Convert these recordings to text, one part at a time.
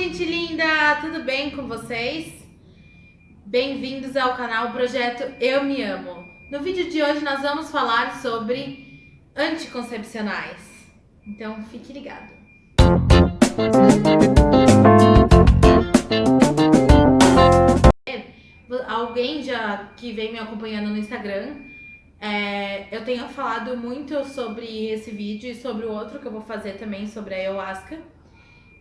gente linda! Tudo bem com vocês? Bem-vindos ao canal Projeto Eu Me Amo. No vídeo de hoje nós vamos falar sobre anticoncepcionais. Então fique ligado. Alguém já que vem me acompanhando no Instagram, eu tenho falado muito sobre esse vídeo e sobre o outro que eu vou fazer também sobre a ayahuasca.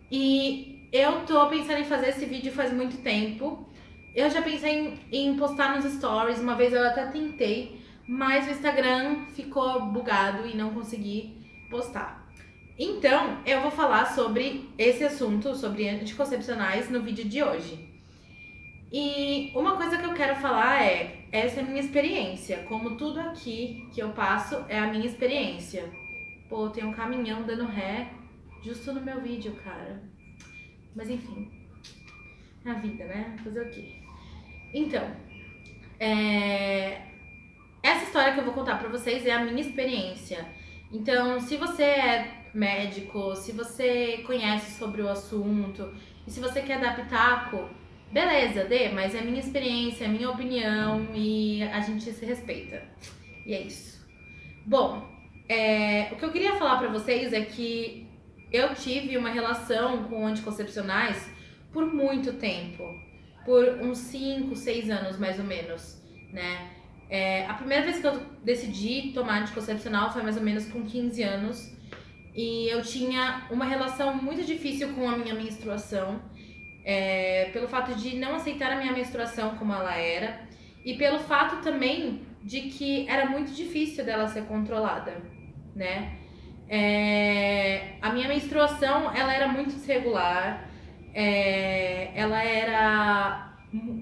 E eu tô pensando em fazer esse vídeo faz muito tempo. Eu já pensei em postar nos stories, uma vez eu até tentei, mas o Instagram ficou bugado e não consegui postar. Então, eu vou falar sobre esse assunto, sobre anticoncepcionais, no vídeo de hoje. E uma coisa que eu quero falar essa é a minha experiência. Como tudo aqui que eu passo é a minha experiência. Pô, tem um caminhão dando ré justo no meu vídeo, cara. Mas enfim, é a vida, né? Fazer o quê? Então, essa história que eu vou contar pra vocês é a minha experiência. Então, se você é médico, se você conhece sobre o assunto e se você quer dar pitaco, beleza, dê, mas é minha experiência, é minha opinião e a gente se respeita. E é isso. Bom, o que eu queria falar pra vocês é que eu tive uma relação com anticoncepcionais por muito tempo. Por uns 5, 6 anos mais ou menos, né? A primeira vez que eu decidi tomar anticoncepcional foi mais ou menos com 15 anos. E eu tinha uma relação muito difícil com a minha menstruação. Pelo fato de não aceitar a minha menstruação como ela era. E pelo fato também de que era muito difícil dela ser controlada, né? A minha menstruação, ela era muito irregular,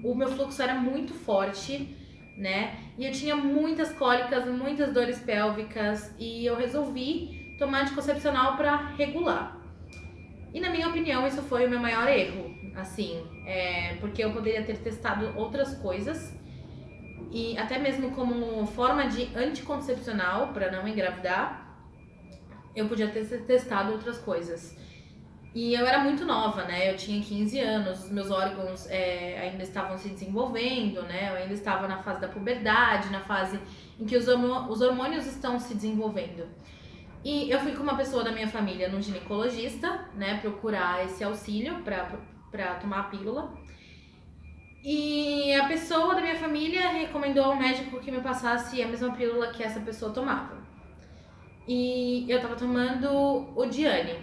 o meu fluxo era muito forte, né? E eu tinha muitas cólicas, muitas dores pélvicas e eu resolvi tomar anticoncepcional para regular. E na minha opinião, isso foi o meu maior erro, assim, porque eu poderia ter testado outras coisas e até mesmo como forma de anticoncepcional para não engravidar, eu podia ter testado outras coisas. E eu era muito nova, né? Eu tinha 15 anos, os meus órgãos ainda estavam se desenvolvendo, né? Eu ainda estava na fase da puberdade, na fase em que os hormônios estão se desenvolvendo. E eu fui com uma pessoa da minha família no ginecologista, né? Procurar esse auxílio pra tomar a pílula. E a pessoa da minha família recomendou ao médico que me passasse a mesma pílula que essa pessoa tomava. E eu tava tomando o Diane,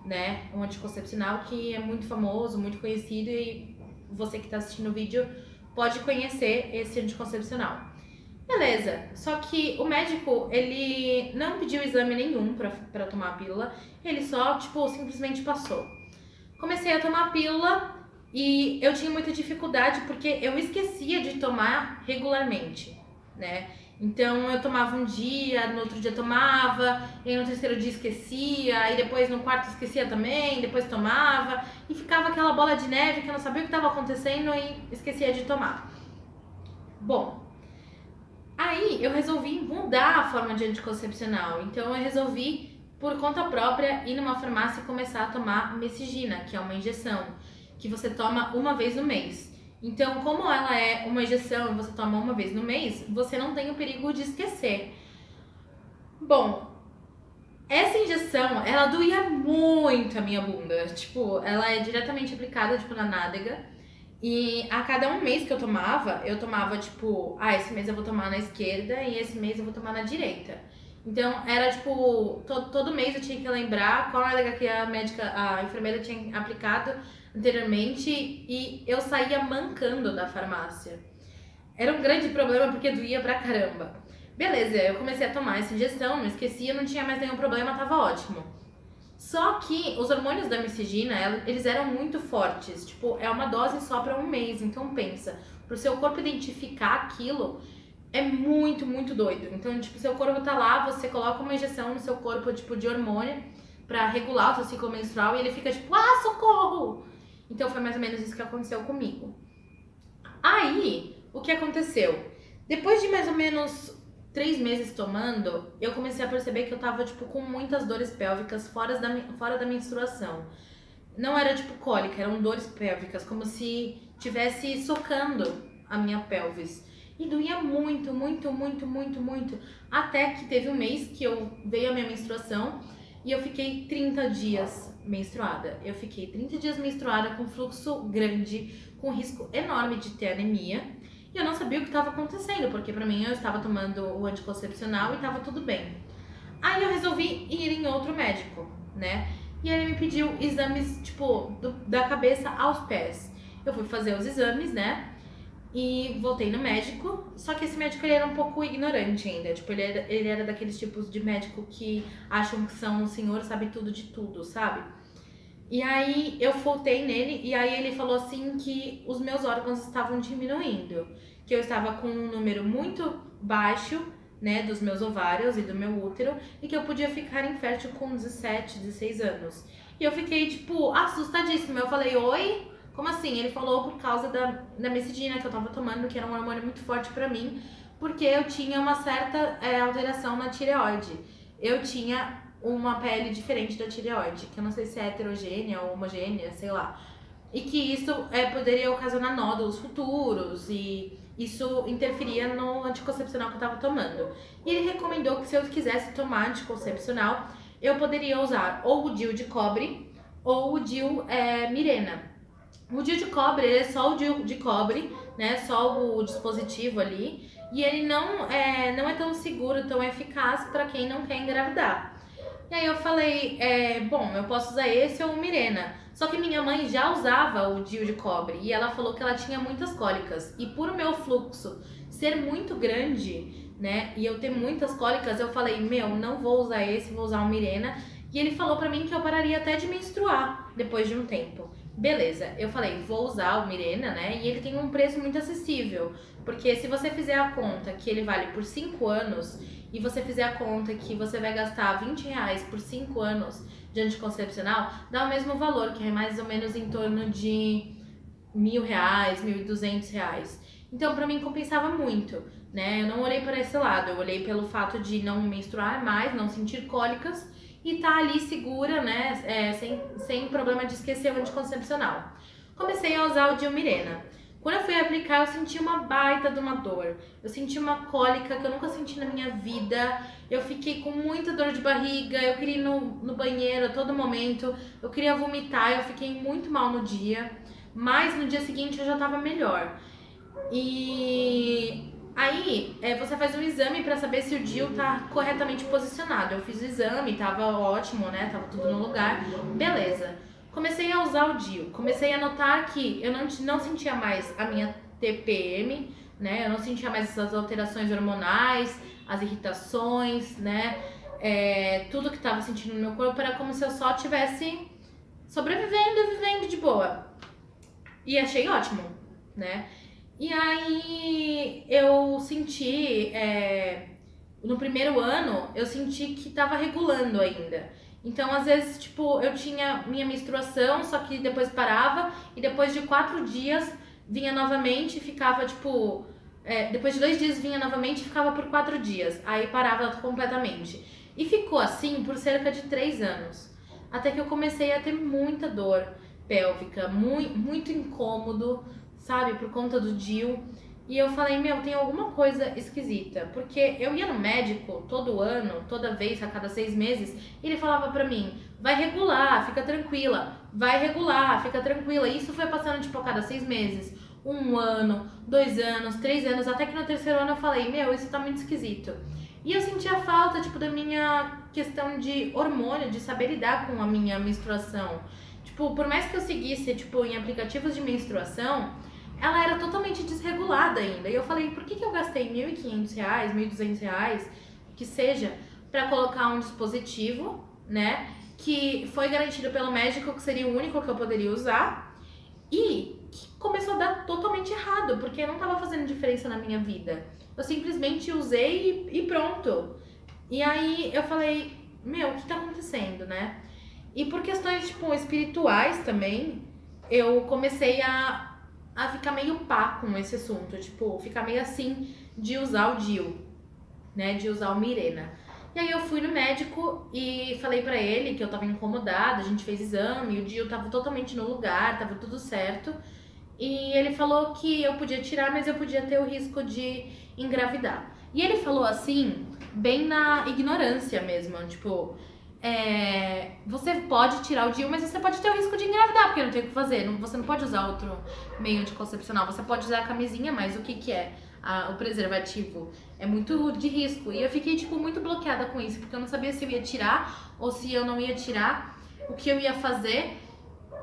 né? Um anticoncepcional que é muito famoso, muito conhecido e você que tá assistindo o vídeo pode conhecer esse anticoncepcional. Beleza, só que o médico, ele não pediu exame nenhum pra tomar a pílula, ele só, simplesmente passou. Comecei a tomar a pílula e eu tinha muita dificuldade porque eu esquecia de tomar regularmente, né? Então eu tomava um dia, no outro dia tomava, e no terceiro dia esquecia, aí depois no quarto esquecia também, depois tomava, e ficava aquela bola de neve que eu não sabia o que estava acontecendo e esquecia de tomar. Bom, aí eu resolvi mudar a forma de anticoncepcional, então eu resolvi, por conta própria, ir numa farmácia e começar a tomar Mesigina, que é uma injeção, que você toma uma vez no mês. Então, como ela é uma injeção e você toma uma vez no mês, você não tem o perigo de esquecer. Bom, essa injeção, ela doía muito a minha bunda. Ela é diretamente aplicada, na nádega. E a cada um mês que eu tomava, esse mês eu vou tomar na esquerda e esse mês eu vou tomar na direita. Então, era todo mês eu tinha que lembrar qual nádega que a enfermeira tinha aplicado anteriormente e eu saía mancando da farmácia. Era um grande problema porque doía pra caramba. Beleza, eu comecei a tomar essa injeção, não esquecia, não tinha mais nenhum problema, tava ótimo. Só que os hormônios da Mesigina, eles eram muito fortes, é uma dose só pra um mês, então pensa, pro seu corpo identificar aquilo, é muito, muito doido. Então, seu corpo tá lá, você coloca uma injeção no seu corpo, de hormônio, pra regular o seu ciclo menstrual e ele fica socorro! Então foi mais ou menos isso que aconteceu comigo. Aí, o que aconteceu? Depois de mais ou menos 3 meses tomando, eu comecei a perceber que eu tava, com muitas dores pélvicas fora da menstruação. Não era tipo cólica, eram dores pélvicas, como se tivesse socando a minha pelvis. E doía muito, muito, muito, muito, muito. Até que teve um mês que veio a minha menstruação e eu fiquei 30 dias menstruada. Eu fiquei 30 dias menstruada com fluxo grande, com risco enorme de ter anemia. E eu não sabia o que estava acontecendo, porque pra mim eu estava tomando o anticoncepcional e estava tudo bem. Aí eu resolvi ir em outro médico, né? E aí ele me pediu exames, tipo, da cabeça aos pés. Eu fui fazer os exames, né? E voltei no médico, só que esse médico ele era um pouco ignorante ainda. Tipo, ele era daqueles tipos de médico que acham que são o senhor sabe tudo de tudo, sabe? E aí eu voltei nele e aí ele falou assim que os meus órgãos estavam diminuindo. Que eu estava com um número muito baixo, né, dos meus ovários e do meu útero. E que eu podia ficar infértil com 17, 16 anos. E eu fiquei, tipo, assustadíssima. Eu falei, oi? Como assim? Ele falou por causa da mecidina que eu tava tomando, que era um hormônio muito forte pra mim, porque eu tinha uma certa alteração na tireoide. Eu tinha uma pele diferente da tireoide, que eu não sei se é heterogênea ou homogênea, sei lá. E que isso poderia ocasionar nódulos futuros e isso interferia no anticoncepcional que eu tava tomando. E ele recomendou que se eu quisesse tomar anticoncepcional, eu poderia usar ou o DIU de cobre ou o DIU Mirena. O DIU de cobre, ele é só o DIU de cobre, né? Só o dispositivo ali. E ele não é tão seguro, tão eficaz para quem não quer engravidar. E aí eu falei, bom, eu posso usar esse ou o Mirena. Só que minha mãe já usava o DIU de cobre e ela falou que ela tinha muitas cólicas. E por o meu fluxo ser muito grande, né? E eu ter muitas cólicas, eu falei, meu, não vou usar esse, vou usar o Mirena. E ele falou pra mim que eu pararia até de menstruar depois de um tempo. Beleza, eu falei, vou usar o Mirena, né? E ele tem um preço muito acessível. Porque se você fizer a conta que ele vale por 5 anos e você fizer a conta que você vai gastar R$ 20 por 5 anos de anticoncepcional, dá o mesmo valor, que é mais ou menos em torno de R$ 1.000, R$ 1.200. Então, pra mim, compensava muito, né? Eu não olhei para esse lado, eu olhei pelo fato de não menstruar mais, não sentir cólicas e tá ali segura, né? Sem problema de esquecer o anticoncepcional. Comecei a usar o Dilmirena. Quando eu fui aplicar, eu senti uma baita de uma dor. Eu senti uma cólica que eu nunca senti na minha vida. Eu fiquei com muita dor de barriga. Eu queria ir no banheiro a todo momento. Eu queria vomitar. Eu fiquei muito mal no dia. Mas no dia seguinte eu já tava melhor. E aí você faz um exame pra saber se o DIU tá corretamente posicionado. Eu fiz o exame, tava ótimo, né? Tava tudo no lugar. Beleza. Comecei a usar o DIU, comecei a notar que eu não sentia mais a minha TPM, né? Eu não sentia mais essas alterações hormonais, as irritações, né? Tudo que estava sentindo no meu corpo era como se eu só estivesse sobrevivendo e vivendo de boa. E achei ótimo, né? E aí eu senti, no primeiro ano, eu senti que estava regulando ainda. Então, às vezes, tipo, eu tinha minha menstruação, só que depois parava e depois de 4 dias vinha novamente e ficava, tipo... depois de 2 dias vinha novamente e ficava por 4 dias. Aí parava completamente. E ficou assim por cerca de 3 anos. Até que eu comecei a ter muita dor pélvica, muito incômodo, sabe? Por conta do DIU. E eu falei, meu, tem alguma coisa esquisita. Porque eu ia no médico todo ano, toda vez, a cada 6 meses, e ele falava pra mim, vai regular, fica tranquila. Vai regular, fica tranquila. E isso foi passando, tipo, a cada 6 meses. 1 ano, 2 anos, 3 anos, até que no terceiro ano eu falei, meu, isso tá muito esquisito. E eu sentia falta, tipo, da minha questão de hormônio, de saber lidar com a minha menstruação. Tipo, por mais que eu seguisse, tipo, em aplicativos de menstruação, ela era totalmente desregulada ainda. E eu falei, por que eu gastei R$ 1.500, R$ 1.200, que seja, pra colocar um dispositivo, né, que foi garantido pelo médico que seria o único que eu poderia usar e que começou a dar totalmente errado, porque não tava fazendo diferença na minha vida. Eu simplesmente usei e pronto. E aí eu falei, meu, o que tá acontecendo, né? E por questões, tipo, espirituais também, eu comecei a ficar meio pá com esse assunto, tipo, ficar meio assim de usar o DIU, né, de usar o Mirena. E aí eu fui no médico e falei pra ele que eu tava incomodada, a gente fez exame, o DIU tava totalmente no lugar, tava tudo certo. E ele falou que eu podia tirar, mas eu podia ter o risco de engravidar. E ele falou assim, bem na ignorância mesmo, tipo, você pode tirar o DIU, mas você pode ter o risco de engravidar, porque não tem o que fazer. Você não pode usar outro meio anticoncepcional. Você pode usar a camisinha, mas o que que é? O preservativo é muito de risco. E eu fiquei, tipo, muito bloqueada com isso, porque eu não sabia se eu ia tirar ou se eu não ia tirar, o que eu ia fazer.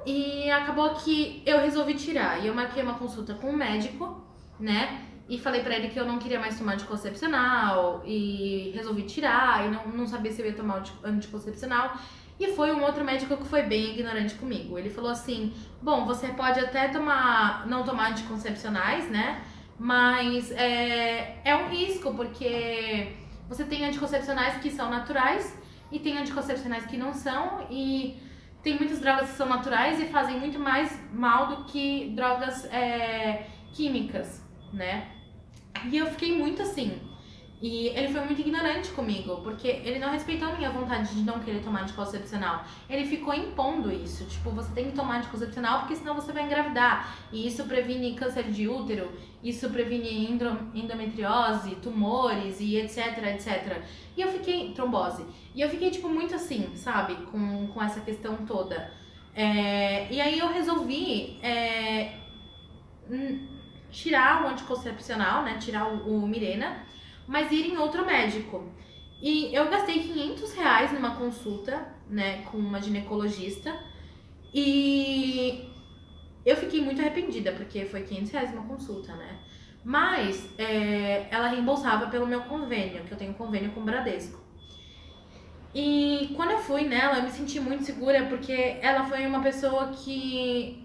E acabou que eu resolvi tirar. E eu marquei uma consulta com o médico, né? E falei pra ele que eu não queria mais tomar anticoncepcional. E resolvi tirar. E não sabia se eu ia tomar anticoncepcional. E foi um outro médico que foi bem ignorante comigo. Ele falou assim: bom, você pode até não tomar anticoncepcionais, né? Mas é um risco, porque você tem anticoncepcionais que são naturais e tem anticoncepcionais que não são. E tem muitas drogas que são naturais e fazem muito mais mal do que drogas químicas, né? E eu fiquei muito assim. E ele foi muito ignorante comigo, porque ele não respeitou a minha vontade de não querer tomar anticoncepcional. Ele ficou impondo isso, tipo, você tem que tomar anticoncepcional porque senão você vai engravidar. E isso previne câncer de útero, isso previne endometriose, tumores e etc, etc. E eu fiquei, trombose. E eu fiquei, tipo, muito assim, sabe, com essa questão toda. E aí eu resolvi tirar o anticoncepcional, né, tirar o Mirena, mas ir em outro médico. E eu gastei R$ 500 numa consulta, né, com uma ginecologista. E eu fiquei muito arrependida, porque foi R$ 500 uma consulta, né? Mas ela reembolsava pelo meu convênio, que eu tenho convênio com o Bradesco. E quando eu fui nela, eu me senti muito segura, porque ela foi uma pessoa que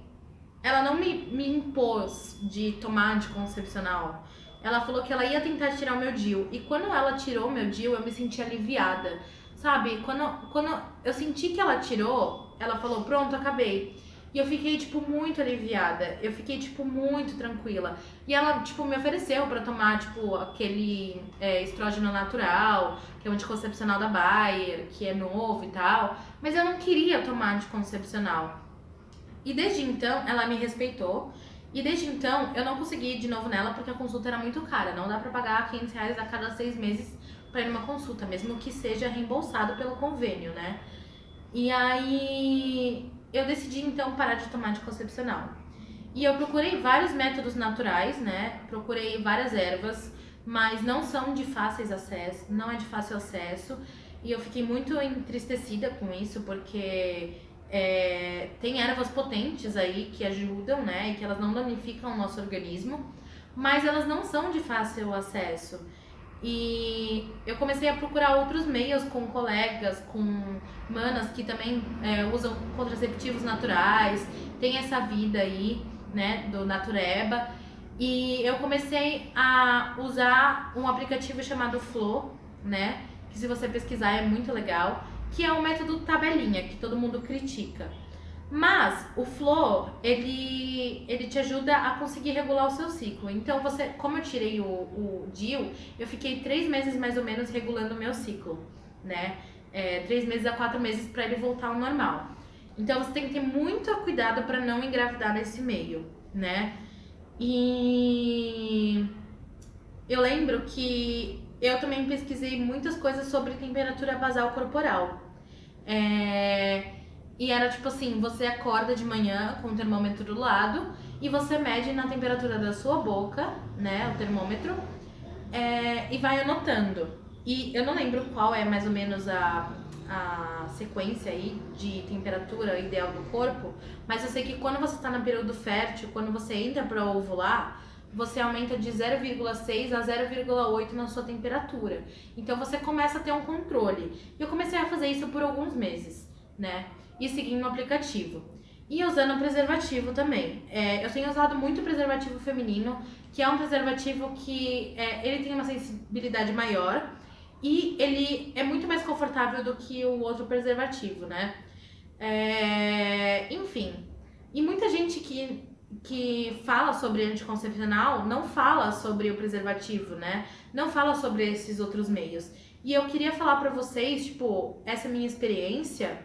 ela não me impôs de tomar anticoncepcional. Ela falou que ela ia tentar tirar o meu DIU. E quando ela tirou o meu DIU, eu me senti aliviada. Sabe? Quando eu senti que ela tirou, ela falou, pronto, acabei. E eu fiquei, tipo, muito aliviada. Eu fiquei, tipo, muito tranquila. E ela, tipo, me ofereceu pra tomar, tipo, aquele estrógeno natural, que é um anticoncepcional da Bayer, que é novo e tal. Mas eu não queria tomar anticoncepcional. E desde então, ela me respeitou. E desde então, eu não consegui ir de novo nela porque a consulta era muito cara. Não dá pra pagar R$ 500 a cada 6 meses pra ir numa consulta, mesmo que seja reembolsado pelo convênio, né? E aí, eu decidi então parar de tomar anticoncepcional. E eu procurei vários métodos naturais, né? Procurei várias ervas, mas não são de fáceis acesso, não é de fácil acesso. E eu fiquei muito entristecida com isso, porque tem ervas potentes aí que ajudam, né? E que elas não danificam o nosso organismo, mas elas não são de fácil acesso. E eu comecei a procurar outros meios com colegas, com manas que também usam contraceptivos naturais, tem essa vida aí, né, do Natureba. E eu comecei a usar um aplicativo chamado Flo, né, que se você pesquisar é muito legal, que é um método tabelinha, que todo mundo critica. Mas o Flo, ele te ajuda a conseguir regular o seu ciclo. Então, como eu tirei o DIU, eu fiquei 3 meses mais ou menos regulando o meu ciclo, né? 3 meses a 4 meses para ele voltar ao normal. Então, você tem que ter muito cuidado para não engravidar nesse meio, né? E eu lembro que eu também pesquisei muitas coisas sobre temperatura basal corporal. E era tipo assim, você acorda de manhã com o termômetro do lado e você mede na temperatura da sua boca, né, o termômetro, e vai anotando. E eu não lembro qual é mais ou menos a sequência aí de temperatura ideal do corpo, mas eu sei que quando você está no período fértil, quando você entra para ovular, você aumenta de 0,6 a 0,8 na sua temperatura. Então você começa a ter um controle. E eu comecei a fazer isso por alguns meses, né? E seguindo o aplicativo. E usando preservativo também. Eu tenho usado muito preservativo feminino, que é um preservativo que ele tem uma sensibilidade maior e ele é muito mais confortável do que o outro preservativo, né? Enfim. E muita gente que fala sobre anticoncepcional não fala sobre o preservativo, né? Não fala sobre esses outros meios. E eu queria falar pra vocês, tipo, essa minha experiência,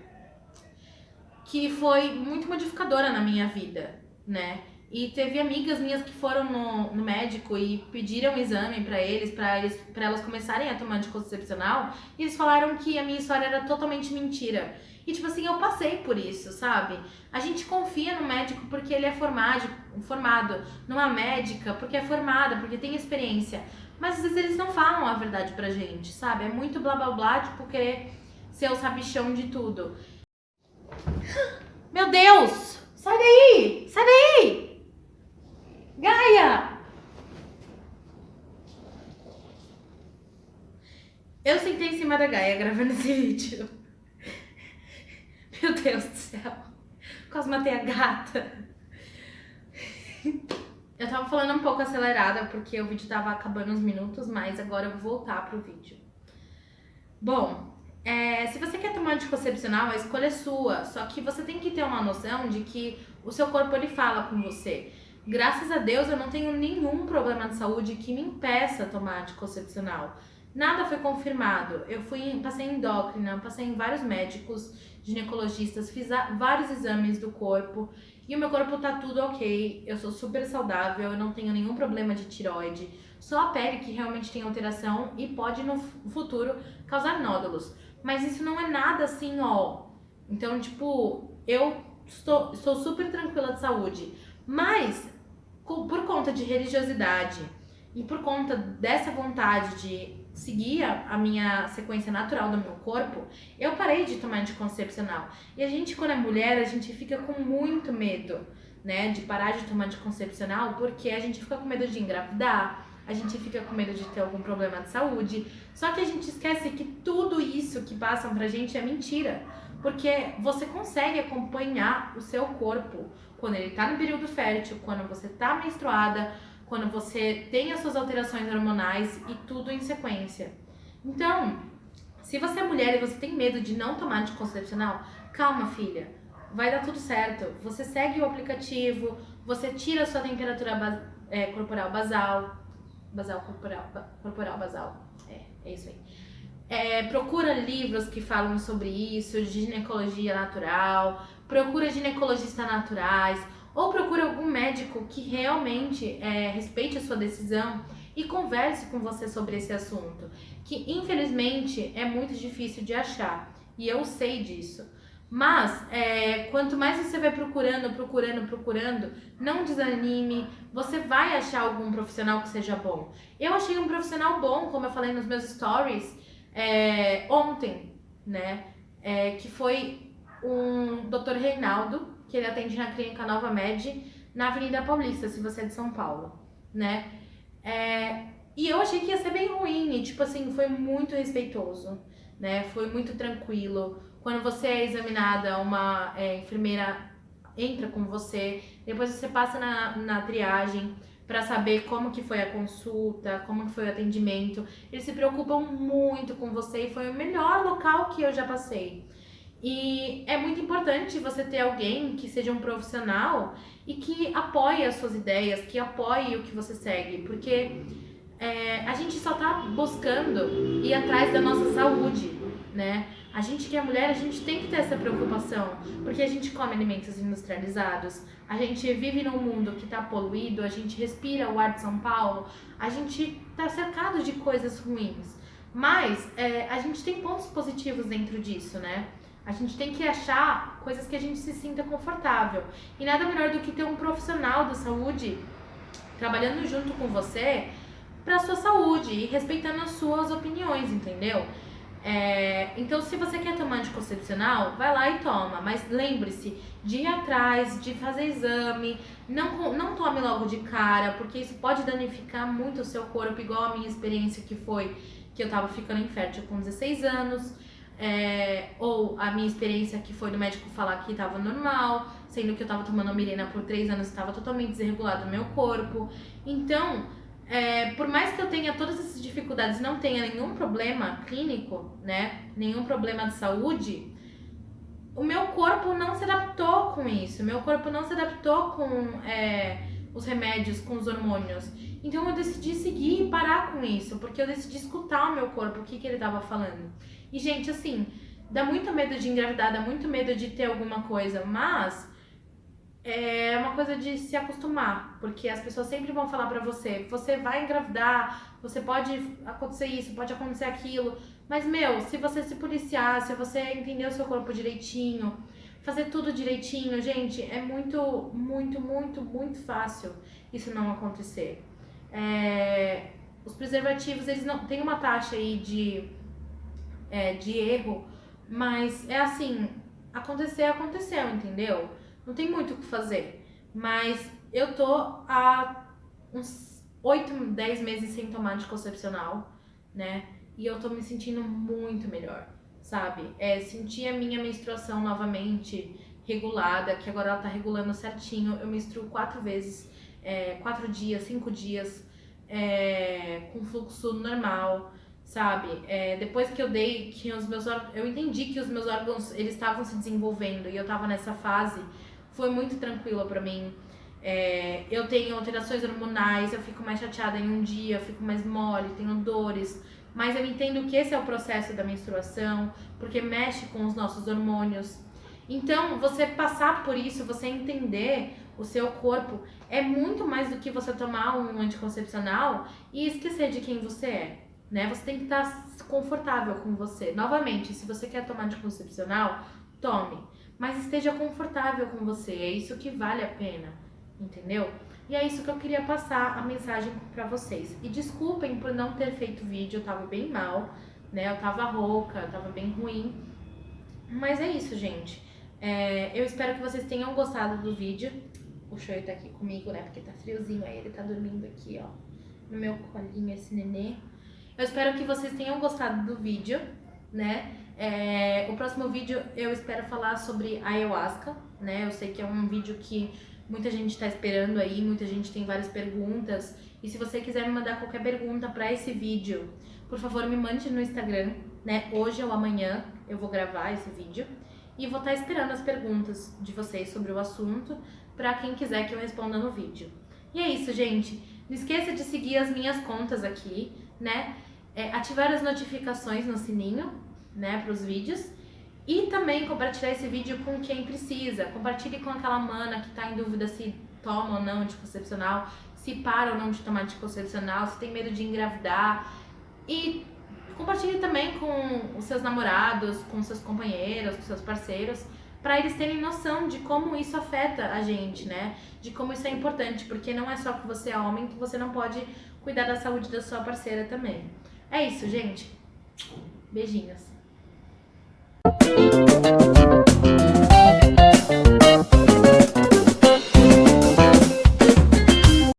que foi muito modificadora na minha vida, né? E teve amigas minhas que foram no médico e pediram um exame pra elas começarem a tomar anticoncepcional, e eles falaram que a minha história era totalmente mentira. E tipo assim, eu passei por isso, sabe? A gente confia no médico porque ele é formado, numa médica porque é formada, porque tem experiência. Mas às vezes eles não falam a verdade pra gente, sabe? É muito blá blá blá, tipo, querer ser o sabichão de tudo. Meu Deus! Sai daí! Sai daí! Gaia! Eu sentei em cima da Gaia gravando esse vídeo. Meu Deus do céu. Quase matei a gata. Eu tava falando um pouco acelerada porque o vídeo tava acabando uns minutos, mas agora eu vou voltar pro vídeo. Bom, se você quer tomar anticoncepcional, a escolha é sua. Só que você tem que ter uma noção de que o seu corpo, ele fala com você. Graças a Deus, eu não tenho nenhum problema de saúde que me impeça tomar anticoncepcional. Nada foi confirmado. Passei em endócrina, passei em vários médicos, ginecologistas, fiz vários exames do corpo e o meu corpo tá tudo ok. Eu sou super saudável, eu não tenho nenhum problema de tireoide. Só a pele que realmente tem alteração e pode no futuro causar nódulos. Mas isso não é nada assim, ó. Então, tipo, eu estou super tranquila de saúde. Mas, por conta de religiosidade e por conta dessa vontade de seguir a minha sequência natural do meu corpo, eu parei de tomar anticoncepcional. E a gente, quando é mulher, a gente fica com muito medo, né, de parar de tomar anticoncepcional, porque a gente fica com medo de engravidar, a gente fica com medo de ter algum problema de saúde. Só que a gente esquece que tudo isso que passam pra gente é mentira. Porque você consegue acompanhar o seu corpo quando ele tá no período fértil, quando você tá menstruada, quando você tem as suas alterações hormonais e tudo em sequência. Então, se você é mulher e você tem medo de não tomar anticoncepcional, calma, filha. Vai dar tudo certo. Você segue o aplicativo, você tira a sua temperatura corporal basal. Corporal basal. É isso aí. Procura livros que falam sobre isso, de ginecologia natural, procura ginecologistas naturais, ou procura algum médico que realmente respeite a sua decisão e converse com você sobre esse assunto, que infelizmente é muito difícil de achar, e eu sei disso. Mas, quanto mais você vai procurando, não desanime, você vai achar algum profissional que seja bom. Eu achei um profissional bom, como eu falei nos meus stories, ontem, né? Que foi um Dr. Reinaldo, que ele atende na clínica Nova Med, na Avenida Paulista, se você é de São Paulo, né? E eu achei que ia ser bem ruim, e tipo assim, foi muito respeitoso, né? Foi muito tranquilo. Quando você é examinada, uma enfermeira entra com você, depois você passa na triagem para saber como que foi a consulta, como que foi o atendimento. Eles se preocupam muito com você e foi o melhor local que eu já passei. E é muito importante você ter alguém que seja um profissional e que apoie as suas ideias, que apoie o que você segue, porque a gente só tá buscando ir atrás da nossa saúde, né? A gente que é mulher, a gente tem que ter essa preocupação, porque a gente come alimentos industrializados, a gente vive num mundo que tá poluído, a gente respira o ar de São Paulo, a gente tá cercado de coisas ruins, mas a gente tem pontos positivos dentro disso, né? A gente tem que achar coisas que a gente se sinta confortável, e nada melhor do que ter um profissional da saúde trabalhando junto com você para sua saúde e respeitando as suas opiniões, entendeu? Então, se você quer tomar anticoncepcional, vai lá e toma, mas lembre-se de ir atrás, de fazer exame, não tome logo de cara, porque isso pode danificar muito o seu corpo, igual a minha experiência que foi que eu tava ficando infértil com 16 anos, ou a minha experiência que foi do médico falar que tava normal, sendo que eu tava tomando Mirena por 3 anos e estava totalmente desregulado no meu corpo. Então, por mais que eu tenha todas essas dificuldades e não tenha nenhum problema clínico, né, nenhum problema de saúde, o meu corpo não se adaptou com isso, meu corpo não se adaptou os remédios com os hormônios. Então eu decidi seguir e parar com isso, porque eu decidi escutar o meu corpo, o que ele tava falando. E, gente, assim, dá muito medo de engravidar, dá muito medo de ter alguma coisa, mas é uma coisa de se acostumar, porque as pessoas sempre vão falar pra você, você vai engravidar, você pode acontecer isso, pode acontecer aquilo, mas, se você se policiar, se você entender o seu corpo direitinho, fazer tudo direitinho, gente, é muito, muito, muito, muito fácil isso não acontecer. Os preservativos, eles não têm uma taxa aí de erro, mas é assim, aconteceu, entendeu? Não tem muito o que fazer. Mas eu tô há uns 8, 10 meses sem tomar anticoncepcional, né? E eu tô me sentindo muito melhor, sabe? Sentir a minha menstruação novamente regulada, que agora ela tá regulando certinho. Eu menstruo 4 vezes, 4 dias, 5 dias, com fluxo normal, sabe? Depois que eu dei, que os meus eu entendi que os meus órgãos, eles estavam se desenvolvendo e eu tava nessa fase, foi muito tranquila pra mim. Eu tenho alterações hormonais, eu fico mais chateada em um dia, eu fico mais mole, tenho dores, mas eu entendo que esse é o processo da menstruação, porque mexe com os nossos hormônios. Então, você passar por isso, você entender o seu corpo, é muito mais do que você tomar um anticoncepcional e esquecer de quem você é, né? Você tem que estar confortável com você. Novamente, se você quer tomar anticoncepcional, tome, mas esteja confortável com você, é isso que vale a pena, entendeu? E é isso que eu queria passar a mensagem pra vocês. E desculpem por não ter feito vídeo, eu tava bem mal, né? Eu tava rouca, eu tava bem ruim. Mas é isso, gente. Eu espero que vocês tenham gostado do vídeo. O Shoei tá aqui comigo, né? Porque tá friozinho, aí ele tá dormindo aqui, ó, no meu colinho, esse nenê. Eu espero que vocês tenham gostado do vídeo, né? O próximo vídeo eu espero falar sobre ayahuasca, né? Eu sei que é um vídeo que muita gente tá esperando aí, muita gente tem várias perguntas. E se você quiser me mandar qualquer pergunta pra esse vídeo, por favor, me mande no Instagram, né? Hoje ou amanhã eu vou gravar esse vídeo. E vou estar esperando as perguntas de vocês sobre o assunto, pra quem quiser que eu responda no vídeo. E é isso, gente. Não esqueça de seguir as minhas contas aqui, né? Ativar as notificações no sininho, né, para os vídeos. E também compartilhar esse vídeo com quem precisa. Compartilhe com aquela mana que tá em dúvida se toma ou não anticoncepcional, se para ou não de tomar anticoncepcional, se tem medo de engravidar. E compartilhe também com os seus namorados, com seus companheiros, com seus parceiros, para eles terem noção de como isso afeta a gente, né? De como isso é importante, porque não é só que você é homem que você não pode cuidar da saúde da sua parceira também. É isso, gente. Beijinhos.